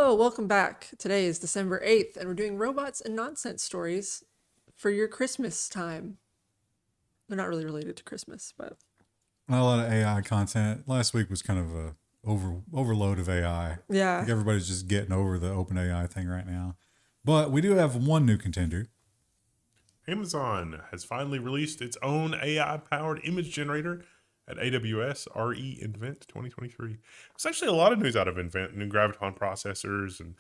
Hello, welcome back. Today is December 8th, and we're doing robots and nonsense stories for your Christmas time. They're not really related to Christmas, but... Not a lot of AI content. Last week was kind of a overload of AI. Yeah. I think everybody's just getting over the open AI thing right now. But we do have one new contender. Amazon has finally released its own AI-powered image generator at AWS Invent 2023. There's actually a lot of news out of Invent, new graviton processors and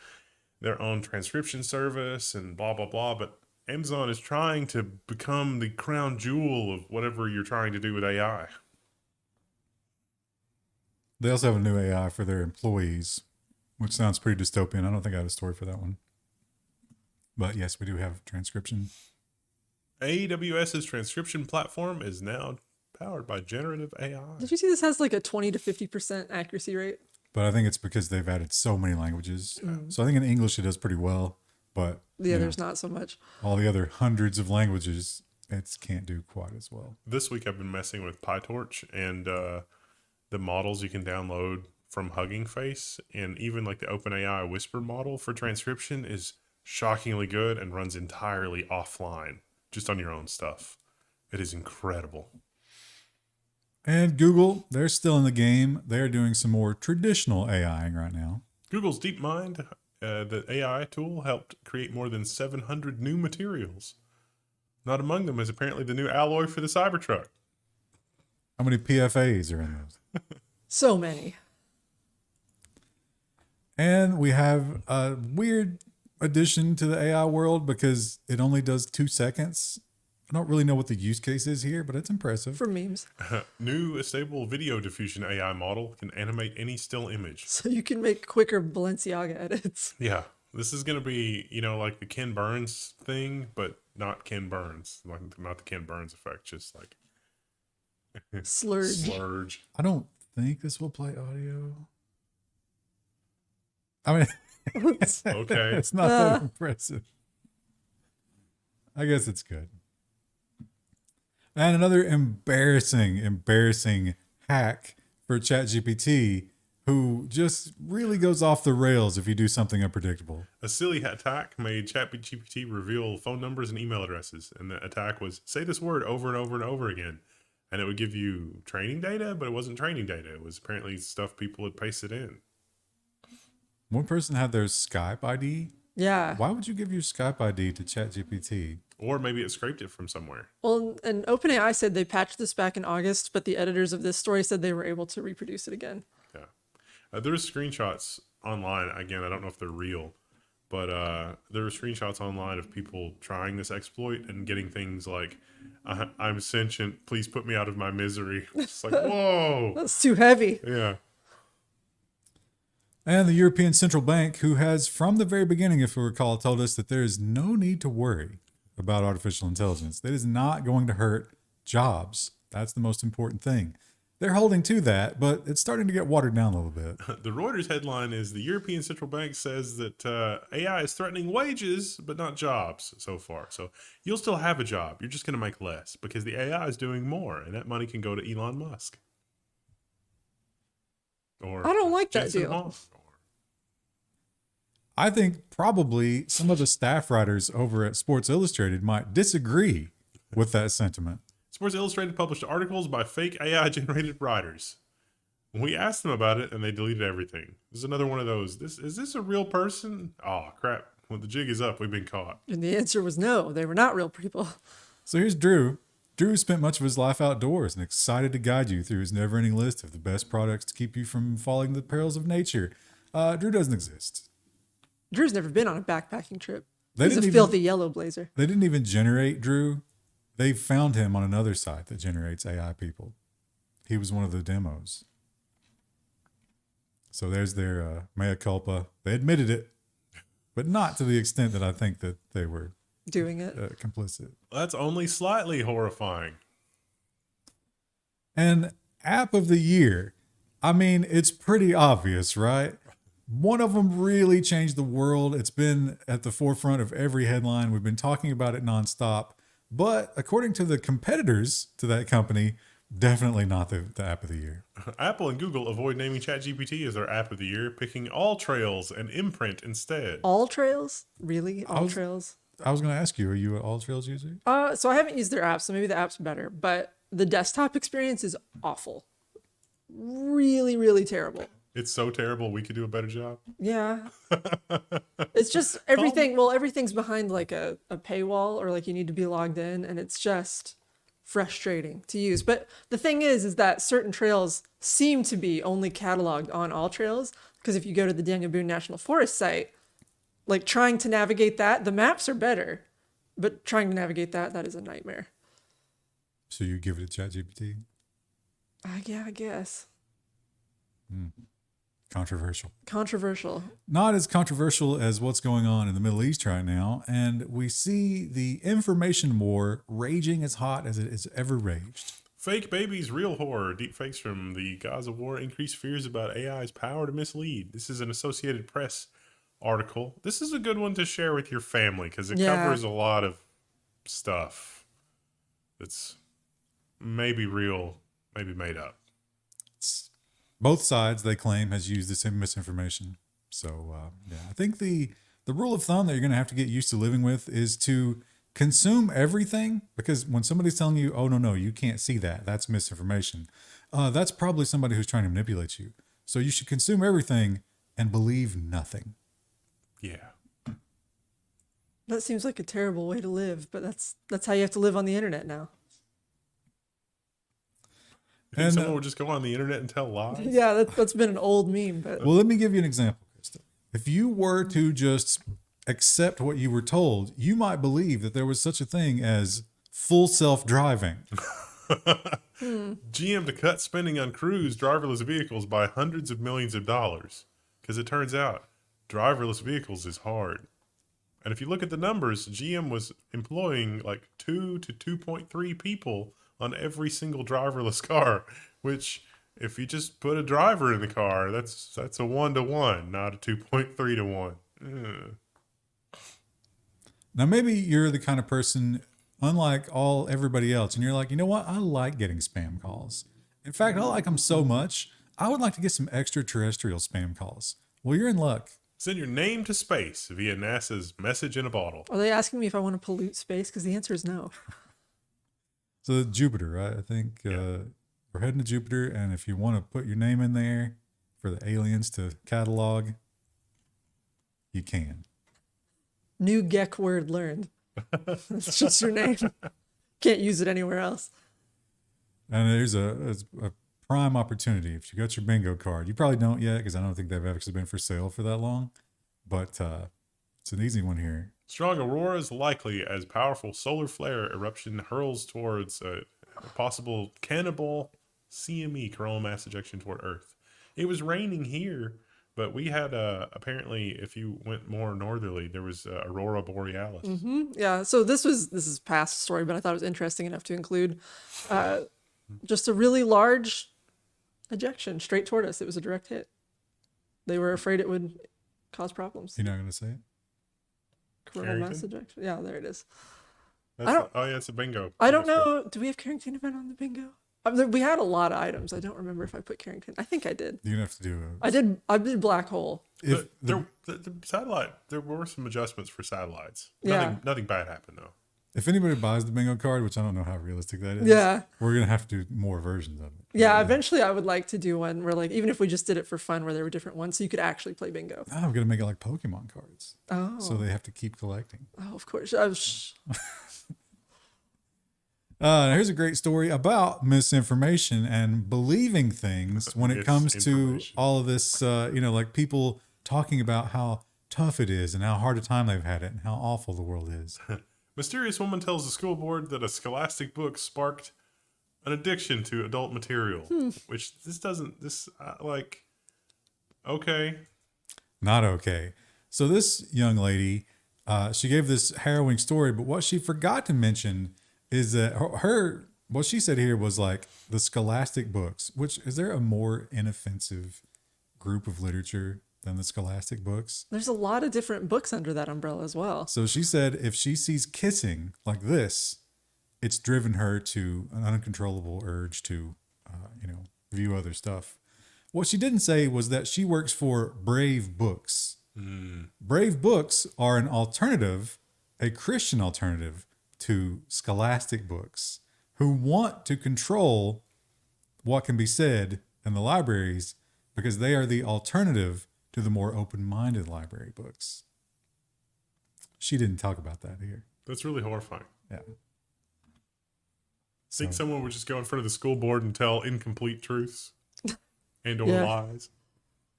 their own transcription service and blah, blah, blah. But Amazon is trying to become the crown jewel of whatever you're trying to do with AI. They also have a new AI for their employees, which sounds pretty dystopian. I don't think I have a story for that one. But yes, we do have transcription. AWS's transcription platform is now powered by generative AI. Did you see this has like a 20 to 50% accuracy rate? But I think it's because they've added so many languages. So I think in English it does pretty well. But The others not so much. all the other hundreds of languages, it can't do quite as well. This week I've been messing with PyTorch and the models you can download from Hugging Face, and even like the OpenAI Whisper model for transcription is shockingly good and runs entirely offline, just on your own stuff. It is incredible. And Google, they're still in the game. They're doing some more traditional AIing right now. Google's DeepMind, the AI tool, helped create more than 700 new materials. Not among them is apparently the new alloy for the Cybertruck. How many PFAs are in those? So many. And we have a weird addition to the AI world because it only does 2 seconds. I don't really know what the use case is here, but it's impressive. For memes. New stable video diffusion AI model can animate any still image. So you can make quicker Balenciaga edits. Yeah, this is going to be, like the Ken Burns thing, but not Ken Burns. Not the Ken Burns effect, just like Slurge. I don't think this will play audio. I mean, Okay. It's not that impressive. I guess it's good. And another embarrassing hack for ChatGPT, who just really goes off the rails if you do something unpredictable. A silly attack made ChatGPT reveal phone numbers and email addresses. And the attack was, say this word over and over and over again. And it would give you training data, but it wasn't training data. It was apparently stuff people had pasted in. One person had their Skype ID. Yeah. Why would you give your Skype ID to ChatGPT? Or maybe it scraped it from somewhere. Well, and OpenAI said they patched this back in August, but the editors of this story said they were able to reproduce it again. Yeah. There was screenshots online. Again, I don't know if they're real, but there were screenshots online of people trying this exploit and getting things like, I'm sentient, please put me out of my misery. It's like, whoa. That's too heavy. Yeah. And the European Central Bank, who has from the very beginning, if we recall, told us that there is no need to worry about artificial intelligence. That is not going to hurt jobs. That's the most important thing. They're holding to that, but it's starting to get watered down a little bit. The Reuters headline is the European Central Bank says that AI is threatening wages, but not jobs so far. So you'll still have a job. You're just going to make less because the AI is doing more, and that money can go to Elon Musk. Or I don't like that Jensen deal. Huang. I think probably some of the staff writers over at Sports Illustrated might disagree with that sentiment. Sports Illustrated published articles by fake AI-generated writers. We asked them about it, and they deleted everything. This is another one of those. Is this a real person? Oh, crap. Well, the jig is up. We've been caught. And the answer was no, they were not real people. So here's Drew. Drew spent much of his life outdoors and excited to guide you through his never-ending list of the best products to keep you from falling to the perils of nature. Drew doesn't exist. Drew's never been on a backpacking trip. They He's a didn't filthy yellow blazer. They didn't even generate Drew. They found him on another site that generates AI people. He was one of the demos. So there's their mea culpa. They admitted it, but not to the extent that I think that they were doing it. Complicit. That's only slightly horrifying. And app of the year. I mean, it's pretty obvious, right? One of them really changed the world. It's been at the forefront of every headline. We've been talking about it nonstop. But according to the competitors to that company, Definitely not the app of the year. Apple and Google avoid naming ChatGPT as their app of the year, picking AllTrails and Imprint instead. AllTrails? Really? was- AllTrails? I was going to ask you, are you an AllTrails user? So I haven't used their app, so maybe the app's better, but the desktop experience is awful. Really, really terrible. It's so terrible we could do a better job. Yeah. It's just everything. Well, everything's behind like a paywall, or like you need to be logged in, and it's just frustrating to use. But the thing is that certain trails seem to be only cataloged on AllTrails, because if you go to the Daniel Boone National Forest site, like trying to navigate that, the maps are better, but trying to navigate that is a nightmare. So you give it a ChatGPT? Yeah, I guess. Controversial. Controversial. Not as controversial as what's going on in the Middle East right now. And we see the information war raging as hot as it has ever raged. Fake babies, real horror. Deepfakes from the Gaza war increase fears about AI's power to mislead. This is an Associated Press article. This is a good one to share with your family because it covers a lot of stuff that's maybe real, maybe made up. Both sides, they claim, has used this misinformation. So, yeah, I think the rule of thumb that you're going to have to get used to living with is to consume everything, because when somebody's telling you, oh, no, you can't see that, that's misinformation, that's probably somebody who's trying to manipulate you. So you should consume everything and believe nothing. Yeah. That seems like a terrible way to live, but that's how you have to live on the internet now. You think And, someone would just go on the internet and tell lies? Yeah, that's been an old meme, but Well, let me give you an example, Krista. If you were to just accept what you were told, you might believe that there was such a thing as full self-driving. GM to cut spending on crews driverless vehicles by hundreds of millions of dollars. Because it turns out driverless vehicles is hard. And if you look at the numbers, GM was employing like 2 to 2.3 people on every single driverless car, which if you just put a driver in the car, that's a 1-to-1, not a 2.3-to-1. Now, maybe you're the kind of person, unlike everybody else, and you're like, you know what? I like getting spam calls. In fact, I like them so much, I would like to get some extraterrestrial spam calls. Well, you're in luck. Send your name to space via NASA's message in a bottle. are they asking me if I want to pollute space? Because the answer is no. So Jupiter, right? I think we're heading to Jupiter, and if you want to put your name in there for the aliens to catalog, you can. New Geck word learned. It's just your name. Can't use it anywhere else. And there's a prime opportunity. If you got your bingo card, you probably don't yet, because I don't think they've actually been for sale for that long, but it's an easy one here. Strong auroras likely as powerful solar flare eruption hurls towards a possible cannibal CME, coronal mass ejection toward Earth. It was raining here, but we had apparently, if you went more northerly, there was aurora borealis. Yeah. So this is past story, but I thought it was interesting enough to include just a really large ejection straight toward us. It was a direct hit. They were afraid it would cause problems. You're not going to say it? Coronal mass ejection. Yeah, there it is. Oh yeah, it's a bingo. I don't know. Do we have Carrington event on the bingo? We had a lot of items. I don't remember if I put Carrington. I think I did. You're going to have to do I did black hole. If The satellite, there were some adjustments for satellites. Yeah. Nothing bad happened though. If anybody buys the bingo card, which I don't know how realistic that is, Yeah. we're going to have to do more versions of it. Yeah, eventually I would like to do one where, like, even if we just did it for fun, where there were different ones, so you could actually play bingo. Now I'm going to make it like Pokemon cards. Oh. So they have to keep collecting. Oh, of course. Here's a great story about misinformation and believing things when it comes to Misinformation. all of this, like people talking about how tough it is and how hard a time they've had it and how awful the world is. Mysterious woman tells the school board that a Scholastic book sparked an addiction to adult material, which okay. Not okay. So this young lady, she gave this harrowing story, but what she forgot to mention is that what she said here was like the Scholastic books, which is there a more inoffensive group of literature than the Scholastic books? There's a lot of different books under that umbrella as well. So she said if she sees kissing like this, it's driven her to an uncontrollable urge to, view other stuff. What she didn't say was that she works for Brave Books. Brave Books are an alternative, a Christian alternative to Scholastic books, who want to control what can be said in the libraries because they are the alternative to the more open-minded library books. She didn't talk about that here. That's really horrifying. Yeah. Think someone would just go in front of the school board and tell incomplete truths and or Yeah. lies.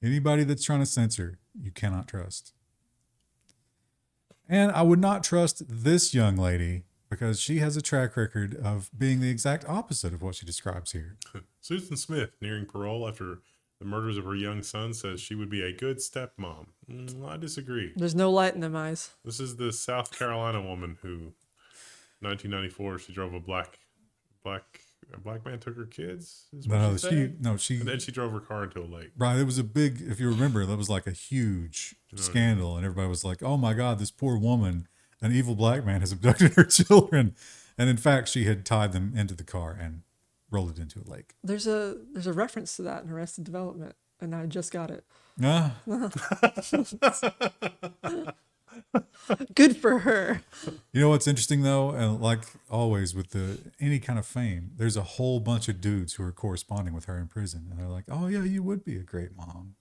Anybody that's trying to censor, you cannot trust. And I would not trust this young lady because she has a track record of being the exact opposite of what she describes here. Susan Smith, nearing parole after the murders of her young son, says she would be a good stepmom. I disagree. There's no light in them eyes. This is the South Carolina woman who, 1994, she drove a black man took her kids. Is what No, she said? she, And then she drove her car into a lake. right. It was a big, if you remember, that was like a huge scandal. And everybody was like, oh my God, this poor woman, an evil black man has abducted her children. And in fact, she had tied them into the car and rolled it into a lake. There's a reference to that in Arrested Development, and I just got it. Ah, Good for her. you know what's interesting though? And like always with any kind of fame, there's a whole bunch of dudes who are corresponding with her in prison. And they're like, oh yeah, you would be a great mom.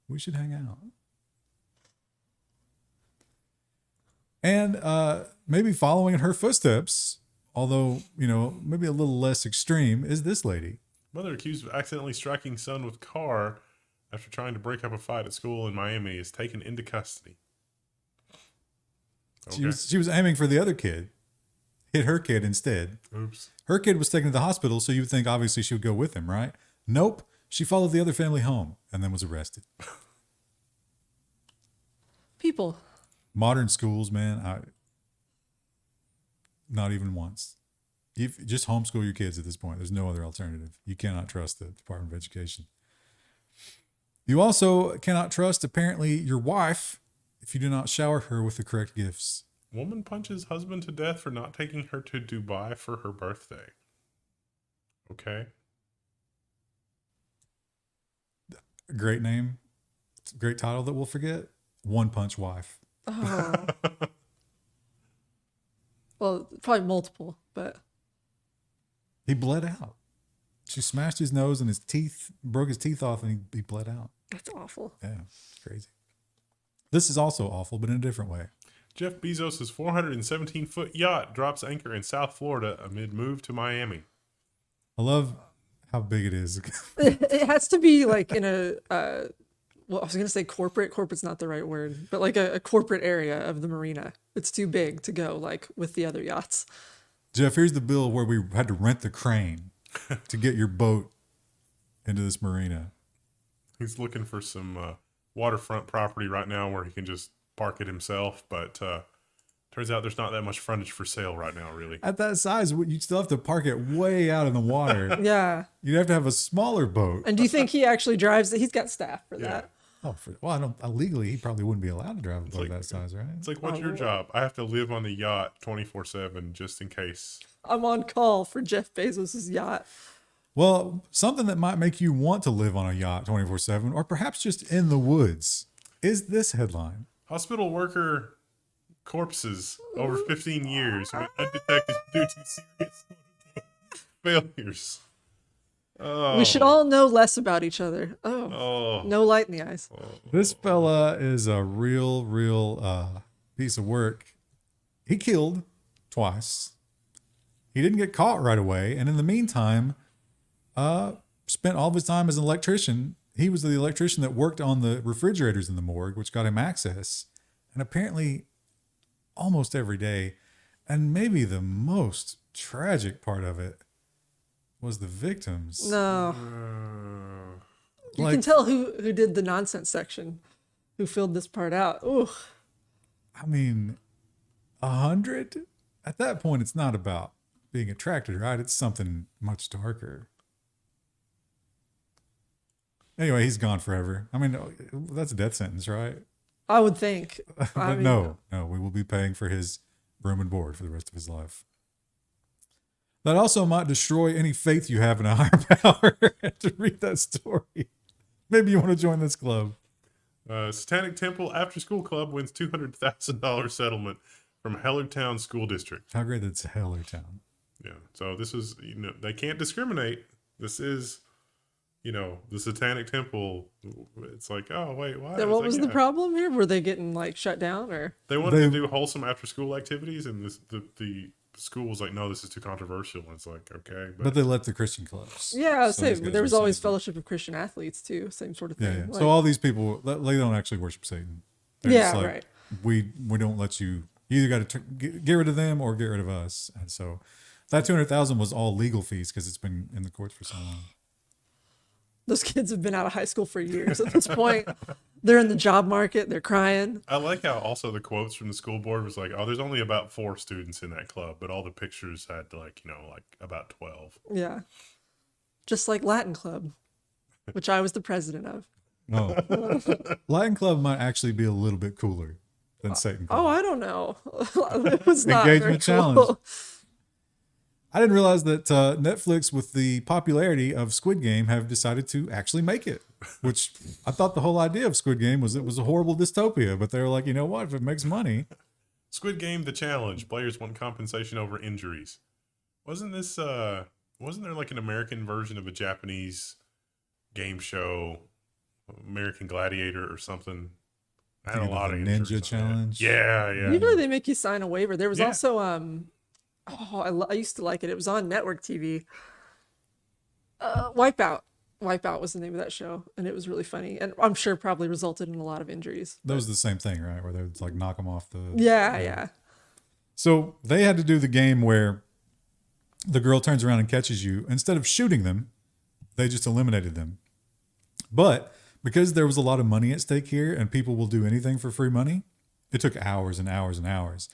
We should hang out. And maybe following in her footsteps, although, maybe a little less extreme, is this lady. Mother accused of accidentally striking son with car after trying to break up a fight at school in Miami is taken into custody. Okay. She was aiming for the other kid, hit her kid instead. Oops. Her kid was taken to the hospital, so you would think obviously she would go with him, right? Nope. She followed the other family home and then was arrested. People. Modern schools, man, not even once. You just homeschool your kids at this point. There's no other alternative. You cannot trust the Department of Education. You also cannot trust, apparently, your wife if you do not shower her with the correct gifts. Woman punches husband to death for not taking her to Dubai for her birthday. Okay. Great name. Great title that we'll forget. One Punch Wife. Oh. Well, probably multiple, but He bled out. She smashed his nose and his teeth, broke his teeth off, and he bled out. that's awful. Yeah, it's crazy. This is also awful, but in a different way. Jeff Bezos' 417-foot yacht drops anchor in South Florida amid move to Miami. I love how big it is. It has to be like in a, well, I was going to say corporate. Corporate's not the right word, but like a corporate area of the marina. It's too big to go like with the other yachts. Jeff, here's the bill where we had to rent the crane to get your boat into this marina. He's looking for some waterfront property right now where he can just park it himself, but turns out there's not that much frontage for sale right now, really. At that size, you still have to park it way out in the water. Yeah. You'd have to have a smaller boat. And do you think he actually drives it? He's got staff for that. Oh, I don't. Legally, he probably wouldn't be allowed to drive a boat like- that size, right? It's like, what's your job? I have to live on the yacht 24/7 just in case. I'm on call for Jeff Bezos' yacht. Well, something that might make you want to live on a yacht 24/7, or perhaps just in the woods, is this headline. Hospital worker corpses over 15 years went undetected due to serious failures. Oh, We should all know less about each other. Oh, Oh, no light in the eyes. This fella is a real piece of work. He killed twice. He didn't get caught right away, and in the meantime, spent all of his time as an electrician. He was the electrician that worked on the refrigerators in the morgue, which got him access. And apparently, almost every day, and maybe the most tragic part of it was the victims. No. You Like- can tell who did the nonsense section, who filled this part out. Ooh. I mean, 100? At that point, it's not about being attracted, right? It's something much darker. Anyway, he's gone forever. I mean, that's a death sentence, right? I would think. But no, we will be paying for his room and board for the rest of his life. That also might destroy any faith you have in a higher power to read that story. Maybe you want to join this club. Satanic Temple After School Club wins $200,000 settlement from Hellertown School District. How great that's Hellertown. Yeah. So this is, they can't discriminate. This is, the Satanic Temple. It's like, oh, wait, why? Then what was the problem here? Were they getting like shut down or? They wanted to do wholesome after school activities, and the school was like, no, this is too controversial. And it's like, okay. But they let the Christian clubs. Yeah, there was always Fellowship of Christian Athletes too. Same sort of thing. Yeah. Like, so all these people, they don't actually worship Satan. They're just like, right. We don't let you. You either got to get rid of them or get rid of us. And so that $200,000 was all legal fees because it's been in the courts for so long. Those kids have been out of high school for years at this point. They're in the job market. They're crying. I like how also the quotes from the school board was like, oh, there's only about 4 students in that club, but all the pictures had like about 12. Yeah. Just like Latin Club, which I was the president of. No. Latin Club might actually be a little bit cooler than Satan Club. Oh, I don't know. It was not Engagement very challenge. cool. I didn't realize that Netflix, with the popularity of Squid Game, have decided to actually make it. Which I thought the whole idea of Squid Game was it was a horrible dystopia, but they were like, you know what? If it makes money, Squid Game: The Challenge. Players want compensation over injuries. Wasn't there like an American version of a Japanese game show, American Gladiator or something? I had a lot of ninja challenge. Yeah. Usually they make you sign a waiver. There was also I used to like it. It was on network TV. Wipeout. Wipeout was the name of that show, and it was really funny, and I'm sure probably resulted in a lot of injuries. That was the same thing, right? Where they would like knock them off the. Yeah. So they had to do the game where the girl turns around and catches you. Instead of shooting them, they just eliminated them. But because there was a lot of money at stake here, and people will do anything for free money, it took hours and hours and hours.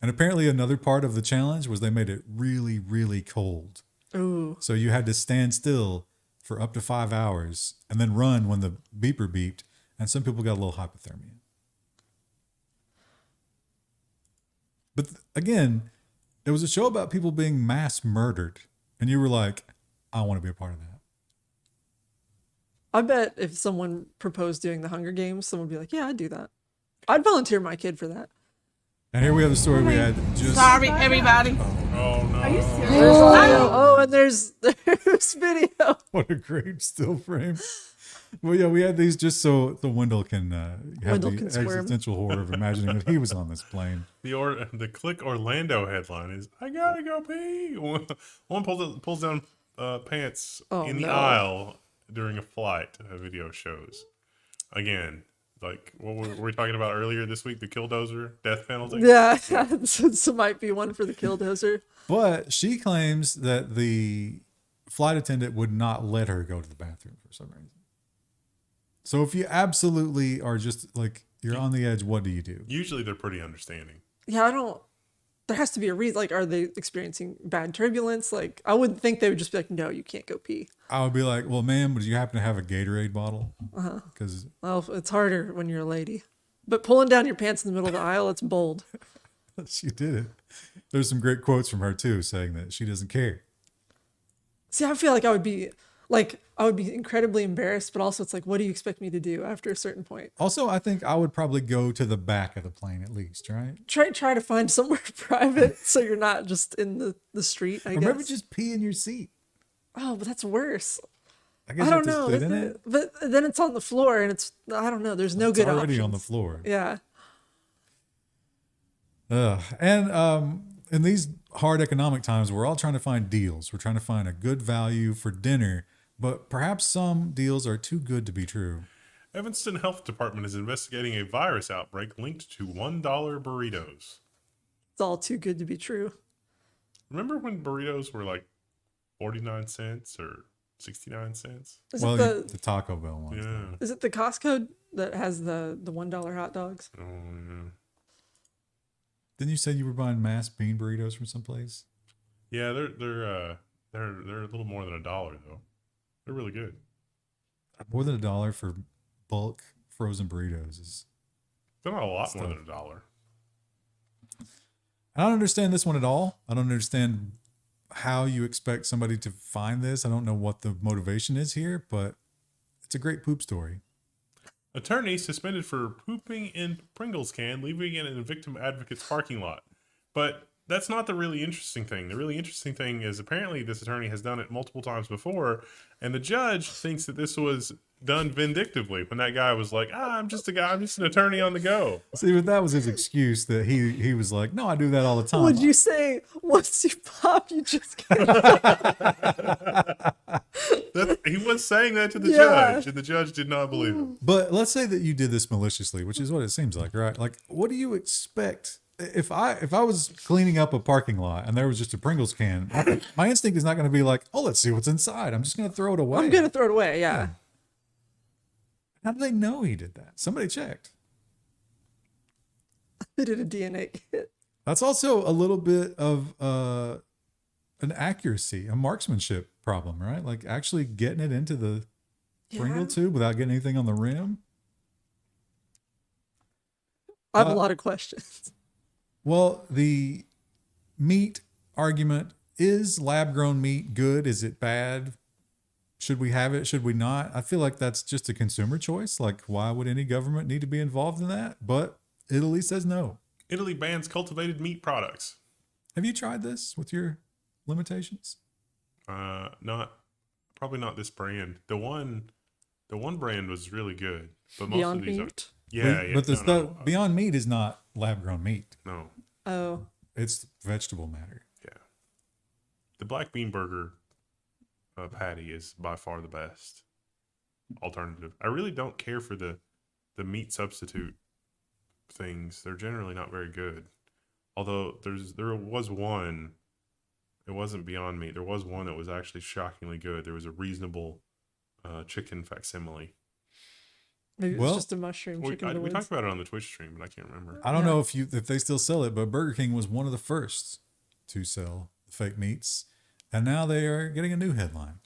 And apparently another part of the challenge was they made it really, really cold. Ooh. So you had to stand still for up to 5 hours and then run when the beeper beeped. And some people got a little hypothermia. But again, it was a show about people being mass murdered. And you were like, I want to be a part of that. I bet if someone proposed doing the Hunger Games, someone would be like, yeah, I'd do that. I'd volunteer my kid for that. And here we have the story we had just. Sorry, everybody. Oh no! Are you serious? There's audio. Oh, and there's video. What a great still frame. Well, yeah, we had these just so the Wendell can have Wendell the can squirm. existential horror of imagining that he was on this plane. The Click Orlando headline is, I gotta go pee. One pulls down pants in the aisle during a flight, video shows. Again, like what were we talking about earlier this week? The killdozer death penalty. Yeah, this might be one for the killdozer. But she claims that the flight attendant would not let her go to the bathroom for some reason. So if you absolutely are just like, you're on the edge, what do you do? Usually they're pretty understanding. Yeah, there has to be a reason. Like, are they experiencing bad turbulence? Like, I wouldn't think they would just be like, no, you can't go pee. I would be like, well, ma'am, would you happen to have a Gatorade bottle? Because Well, it's harder when you're a lady. But pulling down your pants in the middle of the aisle, it's bold. she did it. There's some great quotes from her too, saying that she doesn't care. See, I feel like I would be incredibly embarrassed, but also it's like, what do you expect me to do after a certain point? Also, I think I would probably go to the back of the plane at least, right? Try to find somewhere private so you're not just in the street, I guess. Or maybe just pee in your seat. Oh, but that's worse. I guess I you have don't to know. sit in it. But then it's on the floor and I don't know. There's no It's good already options. on the floor. Yeah. And in these hard economic times, we're all trying to find deals. We're trying to find a good value for dinner, but perhaps some deals are too good to be true. Evanston Health Department is investigating a virus outbreak linked to $1 burritos. It's all too good to be true. Remember when burritos were like 49 cents or 69 cents? Is Well, it the Taco Bell ones. Yeah. though. is it the Costco that has the $1 hot dogs? Oh, yeah. Didn't you say you were buying mass bean burritos from someplace? Yeah, they're a little more than $1 though. They're really good. More than $1 for bulk frozen burritos is. They're not a lot more than $1. I don't understand this one at all. I don't understand how you expect somebody to find this. I don't know what the motivation is here, but it's a great poop story. Attorney suspended for pooping in Pringles can, leaving it in a victim advocate's parking lot. But that's not the really interesting thing. The really interesting thing is apparently this attorney has done it multiple times before, and the judge thinks that this was done vindictively when that guy was like, I'm just a guy, I'm just an attorney on the go. See, but that was his excuse that he was like, no, I do that all the time. Would you say once you pop, you just get He was saying that to the Yeah. judge, and the judge did not believe him. But let's say that you did this maliciously, which is what it seems like, right? Like, what do you expect? If I was cleaning up a parking lot and there was just a Pringles can, my instinct is not going to be like, oh, let's see what's inside. I'm just going to throw it away. I'm gonna throw it away. Yeah. How do they know he did that? Somebody checked. They did a DNA kit. That's also a little bit of an accuracy, a marksmanship problem, right? Like actually getting it into the Pringle tube without getting anything on the rim. I have a lot of questions. Well, the meat argument, is lab-grown meat good? Is it bad? Should we have it? Should we not? I feel like that's just a consumer choice. Like, why would any government need to be involved in that? But Italy says no. Italy bans cultivated meat products. Have you tried this with your limitations? Probably not this brand. The one brand was really good, but most Beyond of these Meat. yeah. But the stuff Beyond Meat is not lab-grown meat. No. Oh, It's vegetable matter. Yeah. The black bean burger patty is by far the best alternative. I really don't care for the meat substitute things. They're generally not very good. Although there was one, it wasn't Beyond Meat. There was one that was actually shockingly good. There was a reasonable chicken facsimile. maybe Well, it's just a mushroom chicken. We wings. talked about it on the Twitch stream, but I can't remember. I don't know if they still sell it, but Burger King was one of the first to sell fake meats, and now they are getting a new headline.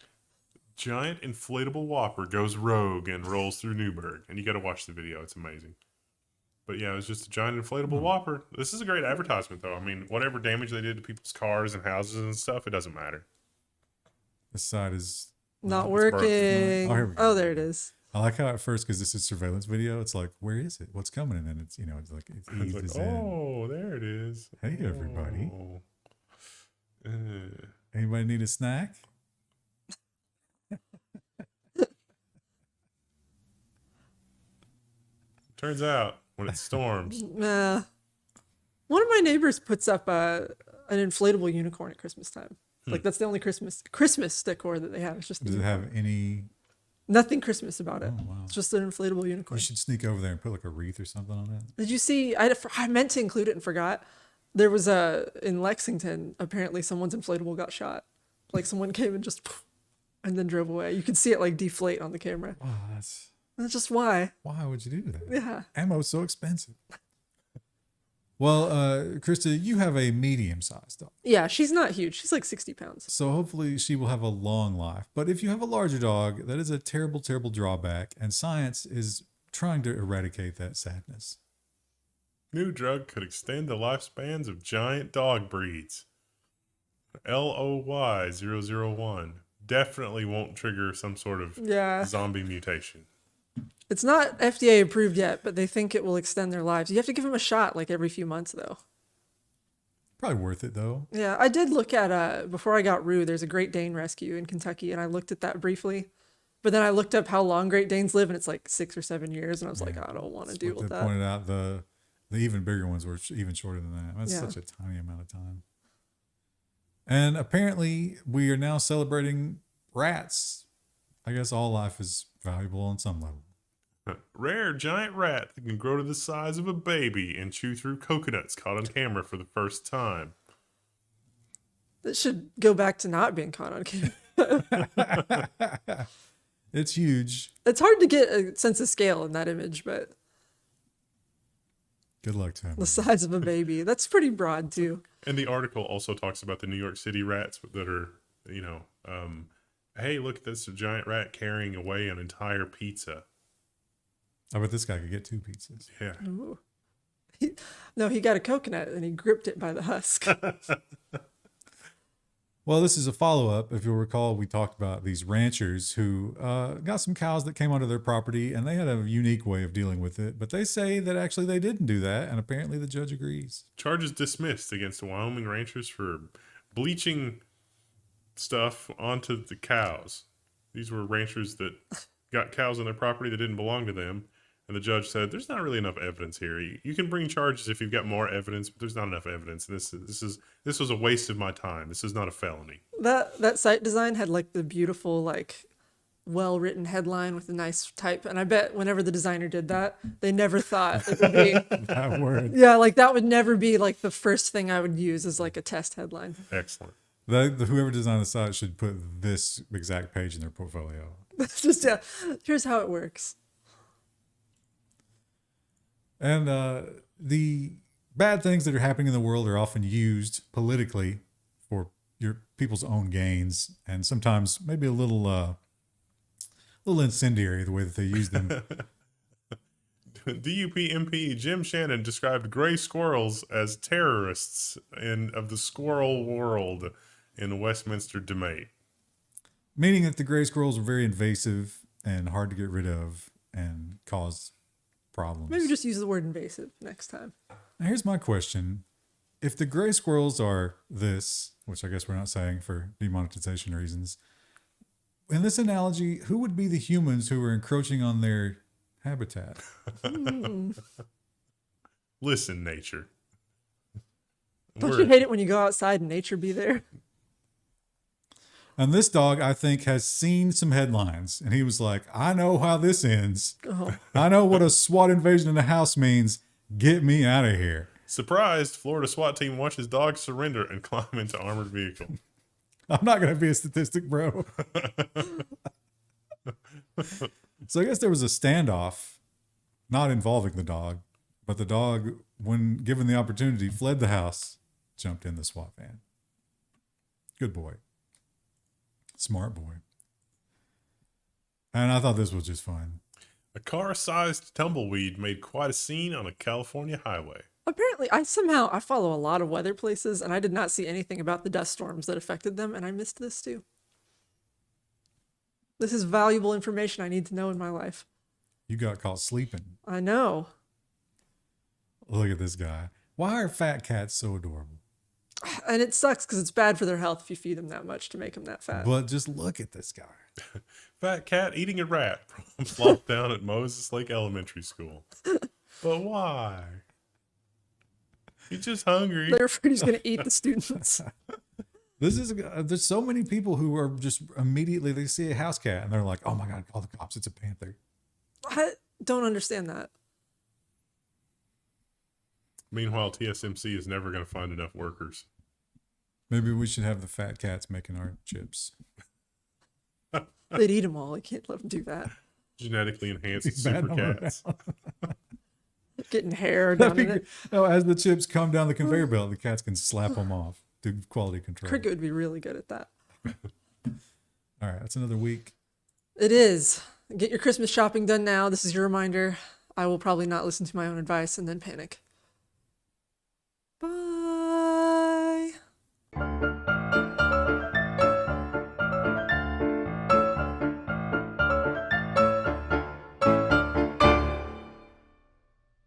Giant inflatable Whopper goes rogue and rolls through Newburgh, and you got to watch the video. It's amazing. But yeah, it was just a giant inflatable Whopper. This is a great advertisement, though. I mean, whatever damage they did to people's cars and houses and stuff, it doesn't matter. This side is Not it's working. Oh, here we go. Oh, there it is. I like how at first, because this is surveillance video, it's like, where is it? What's coming? And then it's, it's like, it's It's eased like, in. oh, there it is. Hey, everybody. Oh. Anybody need a snack? Turns out when it storms, One of my neighbors puts up an inflatable unicorn at Christmas time. Like that's the only Christmas decor that they have. It's just Does it have any? nothing Christmas about it. Oh, wow. It's just an inflatable You unicorn. should sneak over there and put like a wreath or something on it. Did you see? I meant to include it and forgot. There was in Lexington. Apparently, someone's inflatable got shot. Like someone came and just and then drove away. You could see it like deflate on the camera. Wow, That's just why. why would you do that? Yeah. Ammo's so expensive. Well, Krista, you have a medium-sized dog. Yeah, she's not huge. She's like 60 pounds. So hopefully she will have a long life. But if you have a larger dog, that is a terrible, terrible drawback. And science is trying to eradicate that sadness. new drug could extend the lifespans of giant dog breeds. LOY001 definitely won't trigger some sort of Yeah. zombie mutation. It's not FDA approved yet, but they think it will extend their lives. You have to give them a shot like every few months, though. Probably worth it, though. Yeah, I did look at, before I got Rue, there's a Great Dane rescue in Kentucky, and I looked at that briefly. But then I looked up how long Great Danes live, and it's like 6 or 7 years, and I was like, I don't want to deal with They that. pointed out the even bigger ones were even shorter than that. That's Yeah. such a tiny amount of time. And apparently, we are now celebrating rats. I guess all life is valuable on some level. Rare giant rat that can grow to the size of a baby and chew through coconuts caught on camera for the first time. That should go back to not being caught on camera. It's huge. It's hard to get a sense of scale in that image, but Good luck to him. the size of a baby, that's pretty broad too. And the article also talks about the New York City rats that are, hey, look, that's a giant rat carrying away an entire pizza. I bet this guy could get 2 pizzas. Yeah. Ooh. No, he got a coconut and he gripped it by the husk. Well, this is a follow-up. If you'll recall, we talked about these ranchers who got some cows that came onto their property, and they had a unique way of dealing with it. But they say that actually they didn't do that, and apparently the judge agrees. Charges dismissed against the Wyoming ranchers for bleaching stuff onto the cows. These were ranchers that got cows on their property that didn't belong to them. And the judge said, "There's not really enough evidence here. You can bring charges if you've got more evidence, but there's not enough evidence. This was a waste of my time. This is not a felony." That site design had like the beautiful, like well-written headline with a nice type. And I bet whenever the designer did that, they never thought it would be, That word. yeah, like that would never be like the first thing I would use as like a test headline. Excellent. Whoever designed the site should put this exact page in their portfolio. Just, yeah, here's how it works. And the bad things that are happening in the world are often used politically for your people's own gains, and sometimes maybe a little incendiary the way that they use them. DUP MP Jim Shannon described gray squirrels as terrorists of the squirrel world in Westminster debate. Meaning that the gray squirrels are very invasive and hard to get rid of and cause problems. Maybe just use the word invasive next time. Now here's my question. If the gray squirrels are this, which I guess we're not saying for demonetization reasons, in this analogy, who would be the humans who are encroaching on their habitat? Listen, nature. Don't you hate it when you go outside and nature be there? And this dog, I think, has seen some headlines, and he was like, I know how this ends. Oh. I know what a SWAT invasion in the house means. Get me out of here. Surprised, Florida SWAT team watches dog surrender and climb into armored vehicle. I'm not going to be a statistic, bro. So I guess there was a standoff, not involving the dog, but the dog, when given the opportunity, fled the house, jumped in the SWAT van. Good boy. Smart boy. And I thought this was just fun. A car-sized tumbleweed made quite a scene on a California highway. Apparently, I follow a lot of weather places, and I did not see anything about the dust storms that affected them, and I missed this too. This is valuable information I need to know in my life. You got caught sleeping. I know. Look at this guy. Why are fat cats so adorable? And it sucks because it's bad for their health if you feed them that much to make them that fat. But just look at this guy. Fat cat eating a rat. Plopped down at Moses Lake Elementary School. But why? He's just hungry. They're afraid he's going to eat the students. There's so many people who are just immediately, they see a house cat and they're like, oh my God, call the cops. It's a panther. I don't understand that. Meanwhile, TSMC is never going to find enough workers. Maybe we should have the fat cats making our chips. They'd eat them all. You can't let them do that. Genetically enhanced Bad super number cats. Getting hair down in it. No, as the chips come down the conveyor belt, the cats can slap them off. Do quality control. Cricket would be really good at that. All right, that's another week. It is. Get your Christmas shopping done now. This is your reminder. I will probably not listen to my own advice and then panic. Bye.